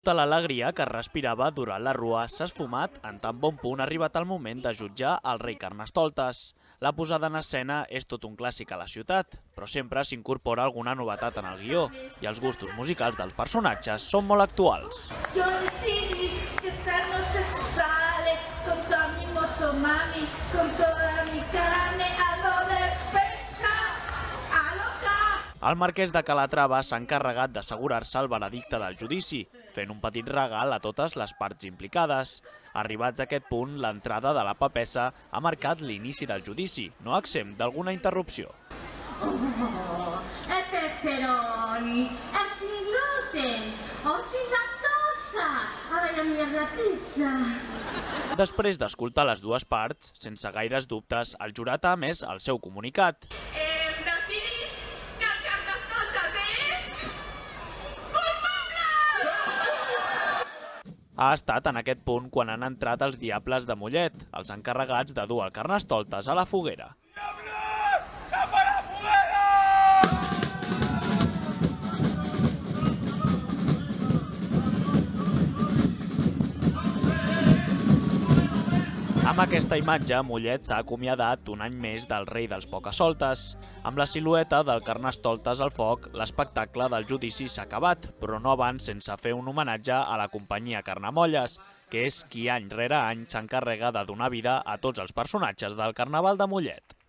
Tota l'alegria que es respirava durant la rua s'ha esfumat en tan bon punt ha arribat el moment de jutjar el rei Carnestoltes. La posada en escena és tot un clàssic a la ciutat, però sempre s'incorpora alguna novetat en el guió i els gustos musicals dels personatges són molt actuals. Yo decidí que esta noche se sale con toda mi motomami, con toda mi carne a lo de pecha, a loca. El marquès de Calatrava s'ha encarregat d'assegurar-se el veredicte del judici, fent un petit regal a totes les parts implicades. Arribats a aquest punt, l'entrada de la papessa ha marcat l'inici del judici, no exempt d'alguna interrupció. Oh, è pepperoni, è sin gluten, o sin lactosa, a la mierda pizza. Després d'escoltar les dues parts, sense gaires dubtes, el jurat ha emès el seu comunicat. Hem decidit que el Carnestoltes és culpable! Ha estat en aquest punt quan han entrat els diables de Mollet, els encarregats de dur el Carnestoltes a la foguera. Amb aquesta imatge, Mollet s'ha acomiadat un any més del rei dels pocasoltes. Amb la silueta del Carnestoltes al foc, l'espectacle del judici s'ha acabat, però no abans sense fer un homenatge a la companyia Carnamolles, que és qui any rere any s'encarrega de donar vida a tots els personatges del Carnaval de Mollet.